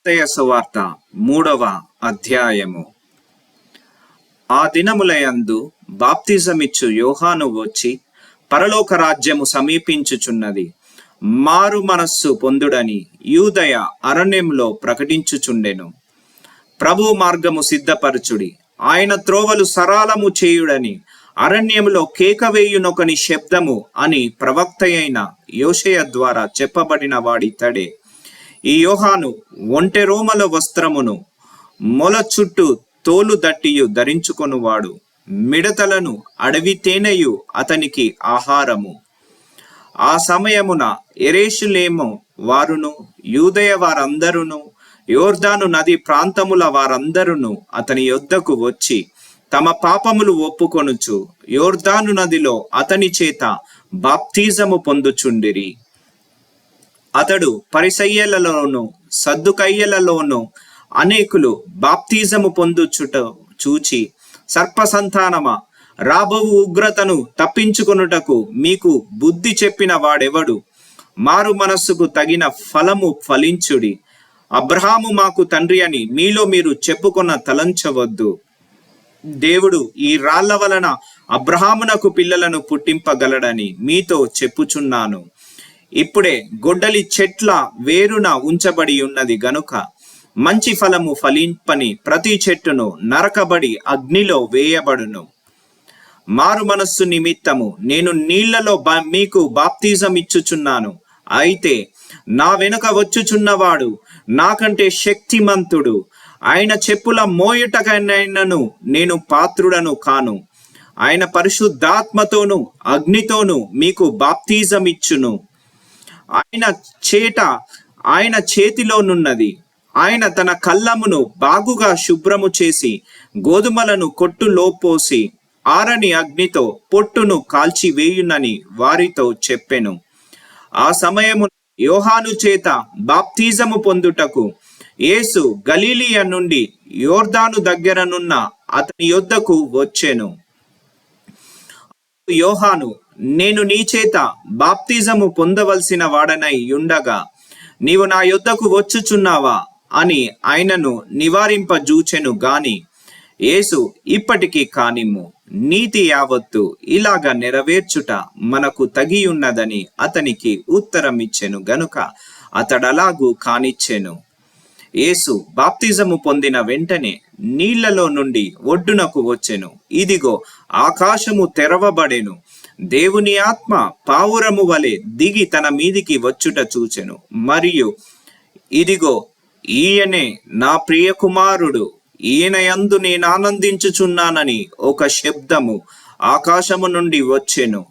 మత్తయి సువార్త 3వ అధ్యాయము. ఆ దినములయందు బాప్తిజమిచ్చు యోహాను వచ్చి, పరలోక రాజ్యము సమీపించుచున్నది, మారు మనస్సు పొందుడని యూదయ అరణ్యంలో ప్రకటించుచుండెను. ప్రభు మార్గము సిద్ధపరచుడి, ఆయన త్రోవలు సరళము చేయుడని అరణ్యములో కేకవేయునొకని శబ్దము అని ప్రవక్తయైన యోషేయ ద్వారా చెప్పబడిన వాడితడే. ఈ యోహాను ఒంటె రోమల వస్త్రమును మొల చుట్టూ తోలు దట్టియు ధరించుకొనువాడు, మిడతలను అడవి తేనెయు అతనికి ఆహారము. ఆ సమయమున యెరూషలేము వారును యూదయ వారందరును యోర్దాను నది ప్రాంతముల వారందరును అతని యొద్దకు వచ్చి తమ పాపములు ఒప్పుకొనుచు యోర్దాను నదిలో అతని చేత బాప్తిజము పొందుచుండిరి. అతడు పరిసయ్యులలోను సద్దుకయ్యులలోను అనేకులు బాప్తిజము పొందుచుట చూచి, సర్పసంతానమా, రాబోవు ఉగ్రతను తప్పించుకొనుటకు మీకు బుద్ధి చెప్పిన వాడెవడు? మారు మనస్సుకు తగిన ఫలము ఫలించుడి. అబ్రహాము మాకు తండ్రి అని మీలో మీరు చెప్పుకొన తలంచవద్దు. దేవుడు ఈ రాళ్ల వలన అబ్రహామునకు పిల్లలను పుట్టింపగలడని మీతో చెప్పుచున్నాను. ఇప్పుడే గొడ్డలి చెట్ల వేరున ఉంచబడి ఉన్నది గనుక మంచి ఫలము ఫలింపని ప్రతి చెట్టును నరకబడి అగ్నిలో వేయబడును. మారు మనస్సు నిమిత్తము నేను నీళ్లలో మీకు బాప్తిజం ఇచ్చుచున్నాను. అయితే నా వెనుక వచ్చుచున్నవాడు నాకంటే శక్తిమంతుడు, ఆయన చెప్పుల మోయుటకైనను నేను పాత్రుడను కాను. ఆయన పరిశుద్ధాత్మతోను అగ్నితోను మీకు బాప్తిజం ఇచ్చును. ఆయన చేతిలోనున్నది. ఆయన తన కళ్ళమును బాగుగా శుభ్రము చేసి గోధుమలను కొట్టులో పోసి ఆరని అగ్నితో పొట్టును కాల్చివేయునని వారితో చెప్పెను. ఆ సమయము యోహాను చేత బాప్తిజము పొందుటకు యేసు గలిలయ నుండి యోర్దాను దగ్గరనున్న అతని యొద్దకు వచ్చెను. యోహాను, నేను నీ చేత బాప్తిజము పొందవలసిన వాడనై ఉండగా నీవు నా యొద్దకు వచ్చుచున్నావా అని ఆయనను నివారింపజూచెను గాని యేసు, ఇప్పటికీ కానిమ్ము, నీతి యావత్తు ఇలాగ నెరవేర్చుట మనకు తగియున్నదని అతనికి ఉత్తరం ఇచ్చెను గనుక అతడలాగు కానిచ్చెను. యేసు బాప్తిజము పొందిన వెంటనే నీళ్లలో నుండి ఒడ్డునకు వచ్చెను. ఇదిగో, ఆకాశము తెరవబడెను. దేవుని ఆత్మ పావురము వలె దిగి తన మీదికి వచ్చుట చూచెను. మరియు ఇదిగో, ఈయనే నా ప్రియ కుమారుడు, ఈయన యందు నేను ఆనందించుచున్నానని ఒక శబ్దము ఆకాశము నుండి వచ్చెను.